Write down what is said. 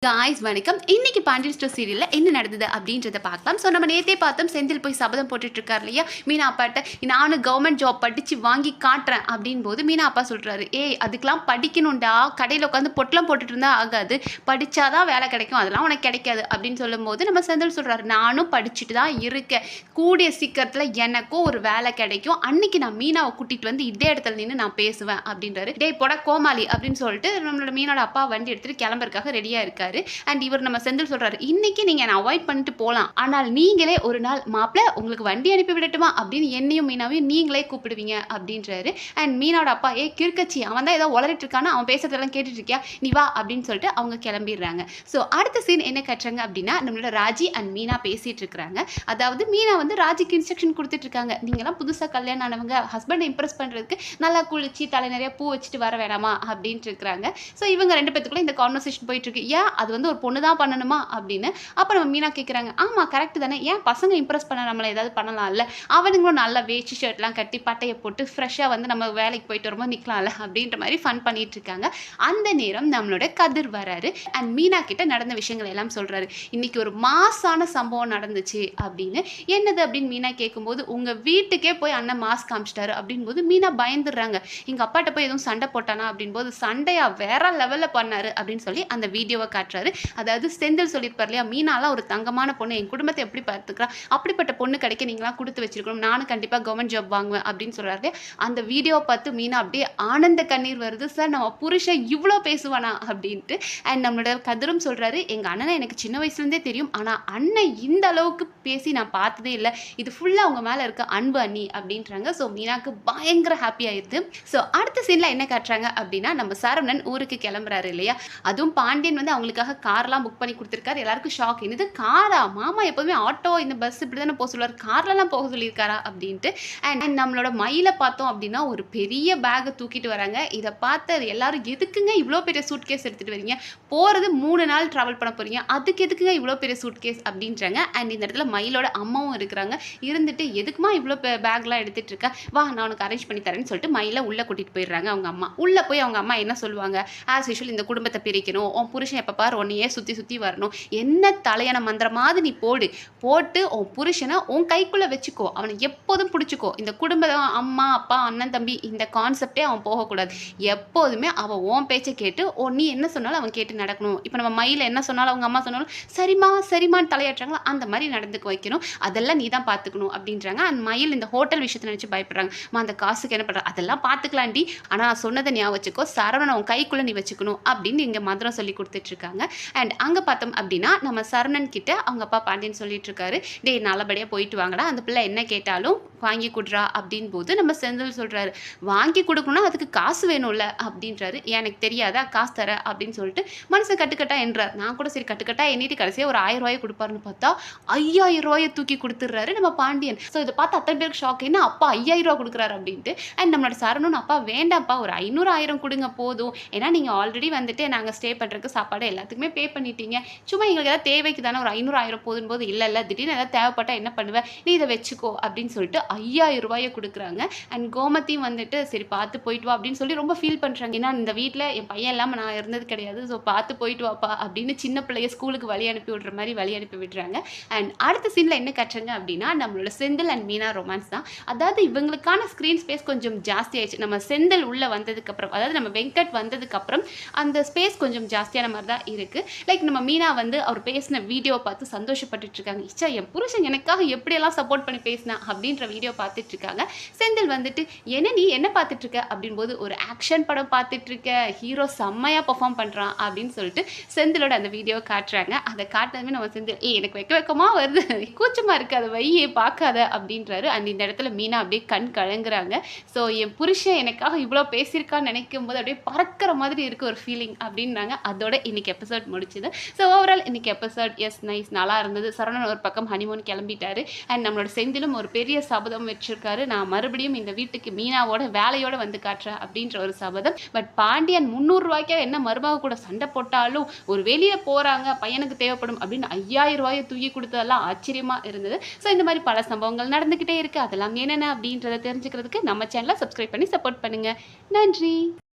Guys வணக்கம். இன்னைக்கு Pandian store சீரியல்ல என்ன நடந்தது அப்படின்றத பார்க்கலாம். ஸோ நம்ம நேத்தே பார்த்தோம், செந்தில் போய் சபதம் போட்டுட்டு இருக்காரு இல்லையா மீனா அப்பாட்ட. நானும் கவர்மெண்ட் ஜாப் படிச்சு வாங்கி காட்டுறேன் அப்படின் போது மீனா அப்பா சொல்றாரு, ஏய் அதுக்கெல்லாம் படிக்கணும்டா, கடையில் உட்காந்து பொட்டலம் போட்டுட்டு இருந்தா ஆகாது, படிச்சாதான் வேலை கிடைக்கும், அதெல்லாம் உனக்கு கிடைக்காது அப்படின்னு சொல்லும் போது நம்ம செந்தில் சொல்றாரு, நானும் படிச்சுட்டு தான் இருக்கேன், கூடிய சீக்கிரத்தில் எனக்கும் ஒரு வேலை கிடைக்கும், அன்னைக்கு நான் மீனாவை கூட்டிட்டு வந்து இதே இடத்துல நின்று நான் பேசுவேன் அப்படின்றாரு. டேய் போட கோமாளி அப்படின்னு சொல்லிட்டு நம்மளோட மீனோட அப்பா வண்டி எடுத்துட்டு கிளம்புறதுக்காக ரெடியா இருக்காரு. அண்ட் இவர் நம்ம செந்தில் சொல்றாரு, இன்னைக்கு நீங்க என்ன அவாய்ட் பண்ணிட்டு போலாம், ஆனால் நீங்களே ஒரு நாள் மாப்பிள்ள உங்களுக்கு வண்டி அனுப்பி விடட்டுமா அப்படின்னு என்னையும் மீனாவையும் நீங்களே கூப்பிடுவீங்க அப்படின்றாரு. அண்ட் மீனாவோட அப்பா கிறுக்கச்சி, அவன் தான் ஏதோ உளறிட்டு இருக்கானா, அவன் பேசுறதெல்லாம் கேட்டுட்டு இருக்கியா, நீ வா அப்படின்னு சொல்லிட்டு அவங்க கிளம்பிடுறாங்க. ஸோ அடுத்த சீன் என்ன கட்டுறாங்க அப்படின்னா, நம்மளோட ராஜி அண்ட் மீனா பேசிட்டு இருக்காங்க. அதாவது மீனா வந்து ராஜிக்கு இன்ஸ்ட்ரக்ஷன் கொடுத்துட்டு இருக்காங்க, நீங்களாம் புதுசாக கல்யாணம் ஆனவங்க, ஹஸ்பண்டை இம்ப்ரெஸ் பண்றதுக்கு நல்லா குளிச்சு தலை நிறைய பூ வச்சுட்டு வர வேணாமா அப்படின்ட்டு இருக்காங்க. ஸோ இவங்க ரெண்டு பேத்துக்குள்ள இந்த கான்வர்சேஷன் போயிட்டு இருக்கு. ஏன் அது வந்து ஒரு பொண்ணு தான் பண்ணணுமா அப்படின்னு. அப்போ நம்ம மீனா கேட்குறாங்க, ஆமா கரெக்ட் தானே, ஏன் பசங்க இம்ப்ரெஸ் பண்ண நம்மளை ஏதாவது பண்ணலாம்ல, அவனுங்களும் நல்லா வேஷ்டி ஷர்ட்லாம் கட்டி பட்டையை போட்டு ஃப்ரெஷ்ஷாக வந்து நம்ம வேலைக்கு போயிட்டு வரும்போது நிற்கலாம்ல அப்படின்ற மாதிரி ஃபன் பண்ணிட்டு இருக்காங்க. அந்த நேரம் நம்மளோட கதிர் வராரு அண்ட் மீனா கிட்ட நடந்த விஷயங்கள் எல்லாம் சொல்றாரு. இன்னைக்கு ஒரு மாசான சம்பவம் நடந்துச்சு அப்படின்னு. என்னது அப்படின்னு மீனா கேட்கும்போது, உங்க வீட்டுக்கே போய் அண்ணன் மாஸ்க் காமிச்சிட்டாரு அப்படின் போது மீனா பயந்துடுறாங்க. எங்க அப்பாட்ட போய் எதுவும் சண்டை போட்டானா அப்படின் போது, சண்டையா வேற லெவல்ல பண்ணாரு அப்படின்னு சொல்லி அந்த வீடியோவை காட்டுறாரு. அதாவது செந்தில் சொல்லியிருப்பார் இல்லையா, மீனாலாம் ஒரு தங்கமான பொண்ணு, என் குடும்பத்தை எப்படி பார்த்துக்கிறா, அப்படிப்பட்ட பொண்ணு கிடைக்க நீங்களாம் கொடுத்து வச்சிருக்கணும், நானும் கண்டிப்பாக கவர்மெண்ட் ஜாப் வாங்குவேன் அப்படின்னு சொல்றாரு. அந்த வீடியோவை பார்த்து மீனா அப்படியே ஆனந்த கண்ணீர் வருது. சார் நம்ம புருஷன் இவ்வளோ பேசுவானா அப்படின்ட்டு. அண்ட் நம்மளோட கதிரும் சொல்றாரு, எங்க அண்ணனை எனக்கு சின்ன வயசுலேருந்தே தெரியும், ஆனால் அண்ணன் இந்த அளவுக்கு பேசி நான் பார்த்ததே இல்லை, இது ஃபுல்லாக அவங்க மேலே இருக்க அன்பு அண்ணி அப்படின்றாங்க. ஸோ மீனாக்கு பயங்கர ஹாப்பி ஆயிடுது. ஸோ அடுத்த சீனில் என்ன காட்டுறாங்க அப்படின்னா, நம்ம சரவணன் ஊருக்கு கிளம்புறாரு இல்லையா, அதுவும் பாண்டியன் வந்து அவங்களுக்காக கார்லாம் புக் பண்ணி கொடுத்துருக்காரு. எல்லாருக்கும் ஷாக், என்னது காரா, மாமா எப்போதுமே ஆட்டோ இந்த பஸ் இப்படி தானே போக சொல்லுவார், கார்லலாம் போக சொல்லியிருக்காரா அப்படின்ட்டு. அண்ட் நம்மளோட மயிலை பார்த்தோம் அப்படின்னா ஒரு பெரிய பேக்கை தூக்கிட்டு வராங்க. இதை பார்த்து எல்லாரும், எதுக்குங்க இவ்வளோ பெரிய சூட் கேஸ் எடுத்துகிட்டு வரீங்க, போகிறது 3 நாள் ட்ராவல் பண்ண போகிறீங்க, அதுக்கு எதுக்குங்க இவ்வளோ பெரிய சூட் கேஸ் அப்படின்றாங்க. அண்ட் இந்த இடத்துல மயிலோட அம்மாவும் இருக்கிறாங்க. இருந்துட்டு எதுக்குமா இவ்வளோ பேக்லாம் எடுத்துகிட்டு இருக்க, வா நான் உனக்கு அரேஞ்ச் பண்ணி தரேன்னு சொல்லிட்டு மயிலை உள்ளே கூட்டிகிட்டு போயிடுறாங்க அவங்க அம்மா. உள்ளே போய் அவங்க அம்மா என்ன சொல்லுவாங்க, ஆஸ் யூஷுவல் இந்த குடும்பத்தை பிரிக்கணும், உன் புருஷன் எப்போ பார் உன்னையே சுற்றி சுற்றி வரணும், என்ன தலையான மந்திரமாவது நீ போட்டு உன் புருஷனை உன் கைக்குள்ளே வச்சுக்கோ, அவனை எப்போதும் பிடிச்சிக்கோ, இந்த குடும்பம் அம்மா அப்பா அண்ணன் தம்பி இந்த கான்செப்டே அவன் போகக்கூடாது, எப்போதுமே அவன் உன் பேச்சை கேட்டு நீ என்ன சொன்னாலும் அவன் கேட்டு நடக்கணும். இப்போ நம்ம மயில என்ன சொன்னாலும் அவங்க அம்மா சொன்னாலும் சரிம்மா சரிம்மான்னு தலையாட்டுறாங்களோ அந்த மாதிரி நடந்துக்க வைக்கணும், அதெல்லாம் நீ தான் பார்த்துக்கணும் அப்படின்றாங்க. அந்த மயில் இந்த ஹோட்டல் விஷயத்தை நினச்சி பயப்படுறாங்க, அந்த காசுக்கு என்ன பண்ணுறாங்க, அதெல்லாம் பார்த்துக்கலாண்டி, ஆனால் நான் சொன்னதை ஞாபகம் வச்சுக்கோ, சரவணனை உன் கைக்குள்ளே நீ வச்சுக்கணும் அப்படின்னு இங்கே மந்திரம் சொல்லி கொடுத்துட்ருக்காங்க. அண்ட் அங்கே பார்த்தோம் அப்படின்னா நம்ம சரவணன் கிட்ட அவங்க அப்பா பாண்டியன் சொல்லிட்டு இருக்காரு, டே நல்லபடியாக போயிட்டு வாங்கடா, அந்த பிள்ளை என்ன கேட்டாலும் வாங்கி கொடுறா அப்படின் போது நம்ம செந்தில் சொல்கிறாரு, வாங்கி கொடுக்கணும்னா அதுக்கு காசு வேணும்ல அப்படின்றாரு. எனக்கு தெரியாதா காசு தர அப்படின்னு சொல்லிட்டு மனுஷன் கட்டுக்கட்டா என்றார். நான் கூட சரி கட்டுக்கட்டா எண்ணிட்டு கடைசியாக ஒரு 1000 ரூபாயை கொடுப்பாருன்னு பார்த்தா 5000 ரூபாயை தூக்கி கொடுத்துட்றாரு நம்ம பாண்டியன். ஸோ இதை பார்த்து அத்தனை பேருக்கு ஷாக், என்ன அப்பா 5000 ரூபா கொடுக்குறாரு அப்படின்ட்டு. அண்ட் நம்மளோட சரவணன், அப்பா வேண்டாம்ப்பா ஒரு 500 1000 கொடுங்க போதும், ஏன்னா நீங்கள் ஆல்ரெடி வந்துட்டு நாங்கள் ஸ்டே பண்ணுறதுக்கு சாப்பாடு எல்லாத்துக்குமே பே பண்ணிட்டீங்க, சும்மா எங்களுக்கு ஏதாவது தேவைக்கு தானே ஒரு 500 1000 போதும் போது, இல்லை திடீர்னு ஏதாவது தேவைப்பட்டா என்ன பண்ணுவேன், நீ இதை வச்சுக்கோ அப்படின்னு சொல்லிட்டு 5000 ரூபாயை கொடுக்குறாங்க. அண்ட் கோமத்தையும் வந்துட்டு சரி பார்த்து போயிட்டு வா அப்படின்னு சொல்லி ரொம்ப ஃபீல் பண்ணுறாங்க, ஏன்னா இந்த வீட்டில் என் பையன் இல்லாமல் நான் இருந்தது கிடையாது, ஸோ பார்த்து போயிட்டு வாப்பா அப்படின்னு சின்ன பிள்ளைய ஸ்கூலுக்கு வழி அனுப்பி விடுற மாதிரி வழி அனுப்பி விடுறாங்க. அண்ட் அடுத்த சீனில் என்ன கட்டுறாங்க அப்படின்னா, நம்மளோட செந்தில் அண்ட் மீனா ரொமான்ஸ் தான். அதாவது இவங்களுக்கான ஸ்க்ரீன் ஸ்பேஸ் கொஞ்சம் ஜாஸ்தி ஆயிடுச்சு, நம்ம செந்தில் உள்ளே வந்ததுக்கப்புறம், அதாவது நம்ம வெங்கட் வந்ததுக்கப்புறம் அந்த ஸ்பேஸ் கொஞ்சம் ஜாஸ்தியான மாதிரி தான் இருக்குது. லைக் நம்ம மீனா வந்து அவர் பேசின வீடியோவை பார்த்து சந்தோஷப்பட்டுட்டு இருக்காங்க, இச்சா என் புருஷன் எனக்காக எப்படியெல்லாம் சப்போர்ட் பண்ணி பேசினா அப்படின்ற வீடியோ பார்த்துட்டு இருக்காங்க. செந்தில் வந்துட்டு நீ என்ன பார்த்துட்டு இருக்க அப்படின்போது, ஒரு ஆக்ஷன் படம் பார்த்துட்டு இருக்க, ஹீரோ செம்மையாக பெர்ஃபார்ம் பண்ணுறான் அப்படின்னு சொல்லிட்டு செந்திலோட அந்த வீடியோ காட்டுறாங்க. அதை காட்டினதுமே நம்ம செந்தில், எனக்கு வெக்கமாக வருது, கூச்சமாக இருக்குது, அதை வையே பார்க்காத அப்படின்றாரு. அண்ட் இந்த இடத்துல மீனா அப்படியே கண் கலங்குறாங்க. ஸோ என் புருஷன் எனக்காக இவ்வளோ பேசியிருக்கான்னு நினைக்கும் போது அப்படியே பறக்கிற மாதிரி இருக்குது ஒரு ஃபீலிங் அப்படின்றாங்க. அதோட இன்னைக்கு எபிசோட் முடிச்சுது. ஸோ ஓவரால் இன்னைக்கு எபிசோட் நைஸ், நல்லா இருந்தது. சரவணன் ஒரு பக்கம் ஹனிமூன் கிளம்பிட்டாரு. அண்ட் நம்மளோட செந்திலும் ஒரு பெரிய சபதம் வச்சிருக்காரு, நான் மறுபடியும் இந்த வீட்டுக்கு மீனாவோட வேலையோட வந்து காட்டுறேன் அப்படின்ற ஒரு சபதம். பட் பாண்டியன் 300 ரூபாய்க்கே என்ன மருமக கூட சண்டை போட்டாலும் ஒரு வெளியே போகிறாங்க பையனுக்கு தேவைப்படும் அப்படின்னு 5000 ரூபாயை தூக்கி கொடுத்ததெல்லாம் ஆச்சரியமாக இருந்தது. ஸோ இந்த மாதிரி பல சம்பவங்கள் நடந்துக்கிட்டே இருக்குது. அதெல்லாம் என்னென்ன அப்படின்றத தெரிஞ்சுக்கிறதுக்கு நம்ம சேனலை சப்ஸ்கிரைப் பண்ணி சப்போர்ட் பண்ணுங்கள். நன்றி.